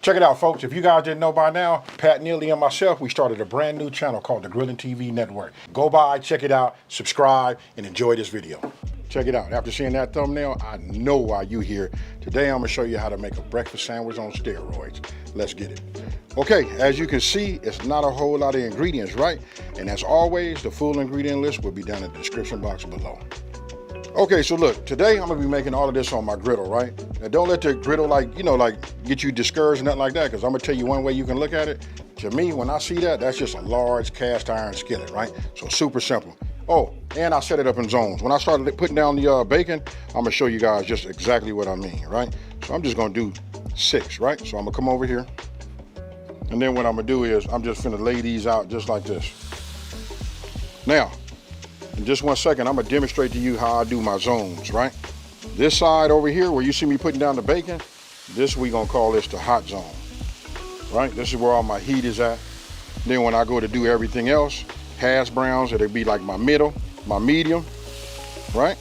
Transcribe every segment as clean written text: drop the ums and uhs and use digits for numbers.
Check it out, folks. If you guys didn't know by now, Pat Neely and myself, we started a brand new channel called the Grilling TV Network. Go by, check it out, subscribe, and enjoy this video. Check it out. After seeing that thumbnail, I know why you here. Today, I'm gonna show you how to make a breakfast sandwich on steroids. Let's get it. Okay, as you can see, it's not a whole lot of ingredients, right? And as always, the full ingredient list will be down in the description box below. Okay, so look, today I'm gonna be making all of this on my griddle, right? Now don't let the griddle get you discouraged, nothing like that, because I'm gonna tell you one way you can look at it. To me, when I see that, that's just a large cast iron skillet, right? So super simple. Oh, and I set it up in zones. When I started putting down the bacon, I'm gonna show you guys just exactly what I mean, right? So I'm just gonna do 6, right? So I'm gonna come over here, and then what I'm gonna do is I'm just gonna lay these out just like this. Now, in just 1 second, I'm gonna demonstrate to you how I do my zones, right? This side over here, where you see me putting down the bacon, this we gonna call this the hot zone, right? This is where all my heat is at. Then when I go to do everything else, hash browns, it'll be like my middle, my medium, right?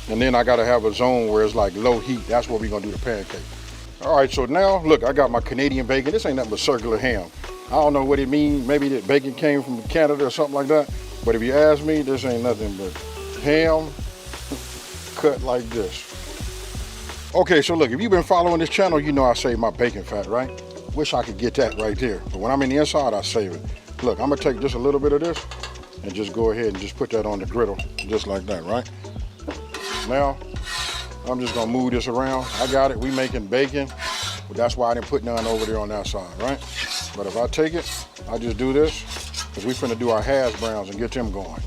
And then I gotta have a zone where it's like low heat. That's where we gonna do the pancake. All right, so now, look, I got my Canadian bacon. This ain't nothing but circular ham. I don't know what it means. Maybe that bacon came from Canada or something like that. But if you ask me, this ain't nothing but ham cut like this. Okay, so look, if you've been following this channel, you know I save my bacon fat, right? Wish I could get that right there. But when I'm in the inside, I save it. Look, I'm gonna take just a little bit of this and just go ahead and just put that on the griddle, just like that, right? Now, I'm just gonna move this around. I got it, we making bacon. But that's why I didn't put none over there on that side, right? But if I take it, I just do this, because we finna do our hash browns and get them going.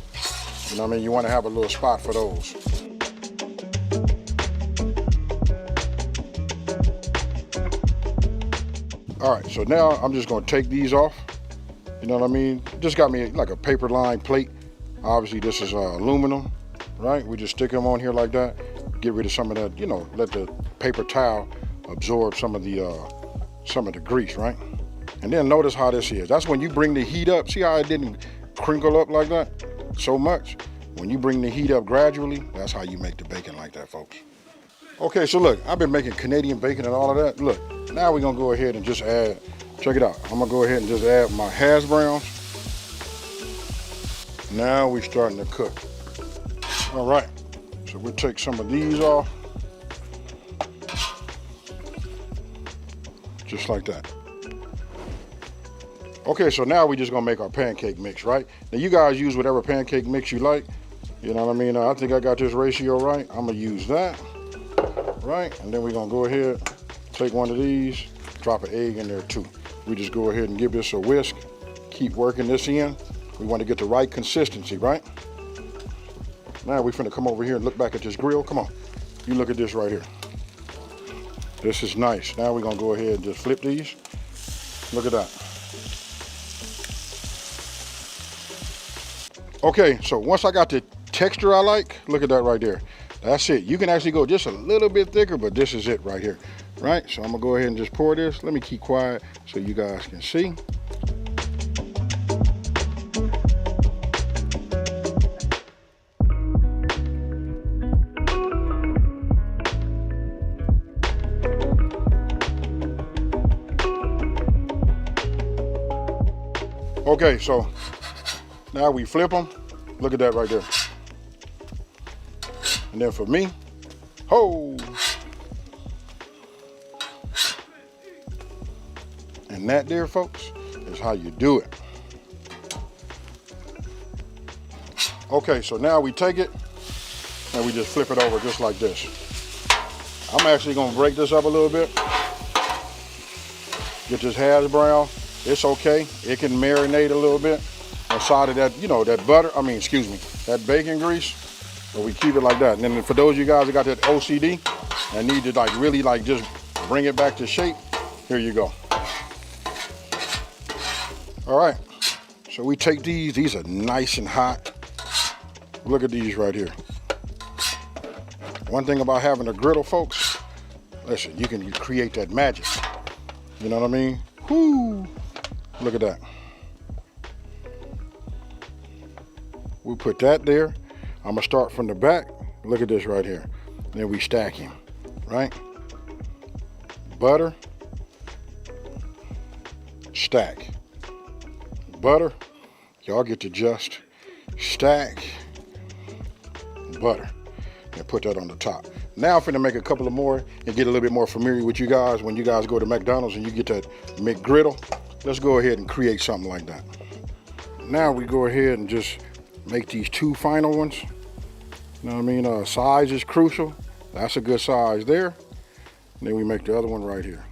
You know what I mean? You wanna have a little spot for those. All right, so now I'm just gonna take these off. You know what I mean? Just got me like a paper lined plate. Obviously this is aluminum, right? We just stick them on here like that. Get rid of some of that, you know, let the paper towel absorb some of the grease, right? And then notice how this is. That's when you bring the heat up. See how it didn't crinkle up like that so much? When you bring the heat up gradually, that's how you make the bacon like that, folks. Okay, so look, I've been making Canadian bacon and all of that. Look, now we're gonna go ahead and just add, check it out. I'm gonna go ahead and just add my hash browns. Now we're starting to cook. All right, so we'll take some of these off. Just like that. Okay, so now we're just gonna make our pancake mix, right? Now you guys use whatever pancake mix you like. You know what I mean? I think I got this ratio right. I'm gonna use that, right? And then we're gonna go ahead, take one of these, drop an egg in there too. We just go ahead and give this a whisk. Keep working this in. We want to get the right consistency, right? Now we're finna come over here and look back at this grill. Come on, you look at this right here. This is nice. Now we're gonna go ahead and just flip these. Look at that. Okay, so once I got the texture I like, look at that right there. That's it. You can actually go just a little bit thicker, but this is it right here, right? So I'm gonna go ahead and just pour this. Let me keep quiet so you guys can see. Okay, so now we flip them. Look at that right there. And then for me, ho! And that there, folks, is how you do it. Okay, so now we take it and we just flip it over just like this. I'm actually gonna break this up a little bit. Get this hash brown. It's okay. It can marinate a little bit inside of that, you know, that butter. I mean, excuse me, that bacon grease. But we keep it like that. And then for those of you guys that got that OCD and need to like really like just bring it back to shape, here you go. All right. So we take these are nice and hot. Look at these right here. One thing about having a griddle, folks, listen, you can create that magic. You know what I mean? Whoo! Look at that. We put that there. I'm gonna start from the back. Look at this right here. Then we stack him, right? Butter, stack. Butter, y'all get to just stack butter and put that on the top. Now I'm finna make a couple of more and get a little bit more familiar with you guys when you guys go to McDonald's and you get that McGriddle. Let's go ahead and create something like that. Now we go ahead and just make these two final ones. You know what I mean? Size is crucial. That's a good size there. And then we make the other one right here.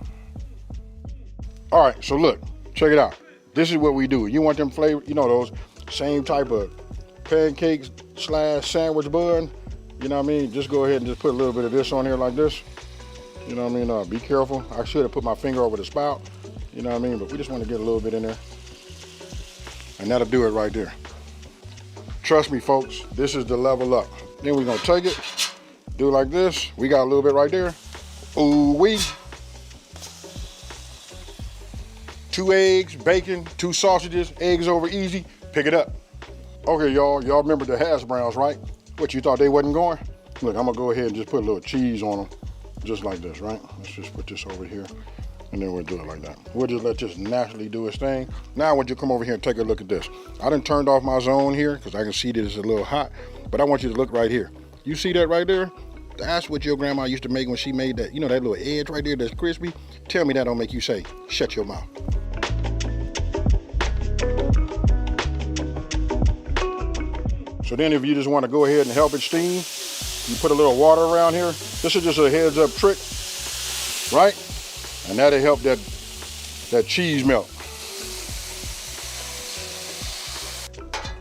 All right, so look, check it out. This is what we do. You want them flavor, you know, those same type of pancakes / sandwich bun. You know what I mean? Just go ahead and just put a little bit of this on here like this. You know what I mean? Be careful. I should have put my finger over the spout. You know what I mean? But we just want to get a little bit in there. And that'll do it right there. Trust me, folks, this is the level up. Then we're gonna take it, do it like this. We got a little bit right there. Ooh wee. 2 eggs, bacon, 2 sausages, eggs over easy. Pick it up. Okay, y'all remember the hash browns, right? What, you thought they wasn't going? Look, I'm gonna go ahead and just put a little cheese on them, just like this, right? Let's just put this over here, and then we'll do it like that. We'll just let this naturally do its thing. Now I want you to come over here and take a look at this. I done turned off my zone here, because I can see that it's a little hot, but I want you to look right here. You see that right there? That's what your grandma used to make when she made that, you know, that little edge right there that's crispy. Tell me that don't make you say, shut your mouth. So then if you just want to go ahead and help it steam, you put a little water around here. This is just a heads up trick, right? And that'll help that cheese melt.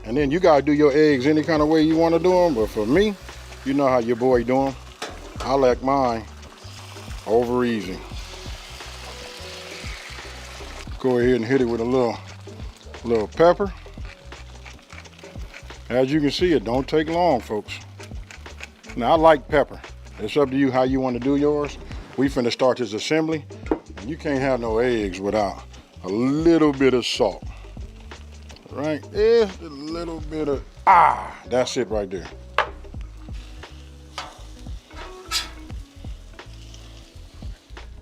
And then you gotta do your eggs any kind of way you want to do them, but for me, you know how your boy do them. I like mine over easy. Go ahead and hit it with a little pepper. As you can see, it don't take long, folks. Now, I like pepper. It's up to you how you want to do yours. We finna start this assembly, and you can't have no eggs without a little bit of salt. Right? Just a little bit of, that's it right there.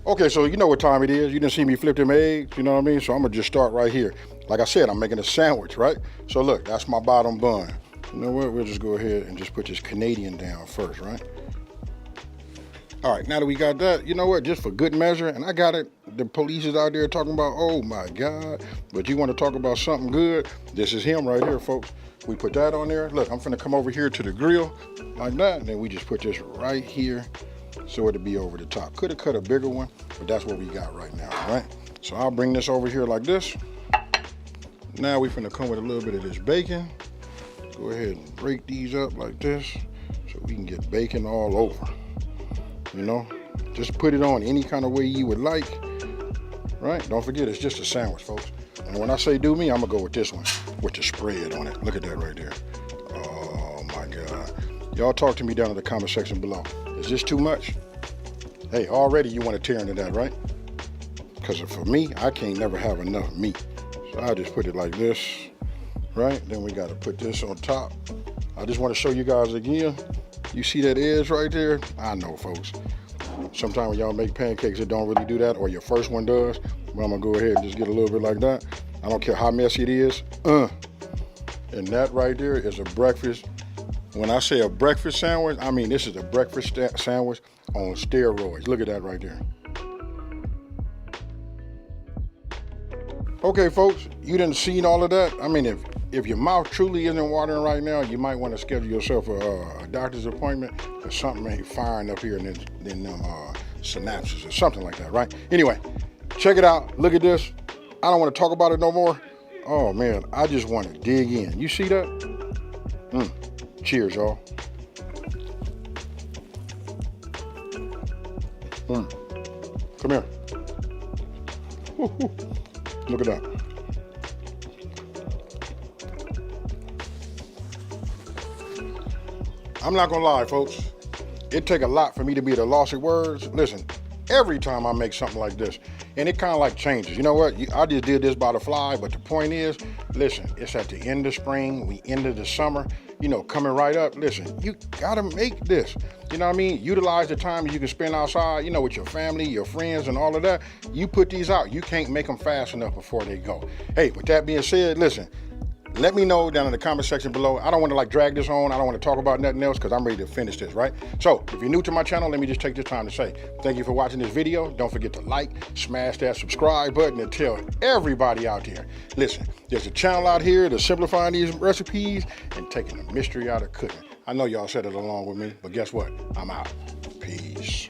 Okay, so you know what time it is. You didn't see me flip them eggs, you know what I mean? So I'm gonna just start right here. Like I said, I'm making a sandwich, right? So look, that's my bottom bun. You know what, we'll just go ahead and just put this Canadian down first, right? All right, now that we got that, you know what, just for good measure, and I got it, the police is out there talking about, oh my God, but you wanna talk about something good, this is him right here, folks. We put that on there. Look, I'm finna come over here to the grill like that, and then we just put this right here so it'll be over the top. Could have cut a bigger one, but that's what we got right now, right? So I'll bring this over here like this. Now we finna come with a little bit of this bacon. Go ahead and break these up like this so we can get bacon all over. You know, just put it on any kind of way you would like, right? Don't forget, it's just a sandwich, folks. And when I say do me, I'm gonna go with this one, with the spread on it. Look at that right there. Oh my God. Y'all talk to me down in the comment section below. Is this too much? Hey, already you wanna tear into that, right? Because for me, I can't never have enough meat. So I just put it like this, right? Then we gotta put this on top. I just wanna show you guys again. You see that edge right there? I know, folks. Sometimes when y'all make pancakes, it don't really do that, or your first one does. But I'm gonna go ahead and just get a little bit like that. I don't care how messy it is. And that right there is a breakfast. When I say a breakfast sandwich, I mean this is a breakfast sandwich on steroids. Look at that right there. Okay, folks, you done seen all of that. I mean, if your mouth truly isn't watering right now, you might want to schedule yourself a doctor's appointment, because something ain't firing up here in them synapses or something like that, right? Anyway, check it out. Look at this. I don't want to talk about it no more. Oh man, I just want to dig in. You see that? Cheers, y'all. Come here. Woo-hoo. Look at that. I'm not gonna lie, folks. It take a lot for me to be at a loss of words. Listen, every time I make something like this, and it kind of like changes. You know what? I just did this by the fly, but the point is, listen, it's at the end of spring, we end of the summer, you know, coming right up, listen, you gotta make this. You know what I mean? Utilize the time you can spend outside, you know, with your family, your friends, and all of that. You put these out. You can't make them fast enough before they go. Hey, with that being said, listen, let me know down in the comment section below. I don't want to like drag this on. I don't want to talk about nothing else because I'm ready to finish this, right? So if you're new to my channel, let me just take this time to say thank you for watching this video. Don't forget to like, smash that subscribe button, and tell everybody out there. Listen, there's a channel out here that's simplifying these recipes and taking the mystery out of cooking. I know y'all said it along with me, but guess what? I'm out. Peace.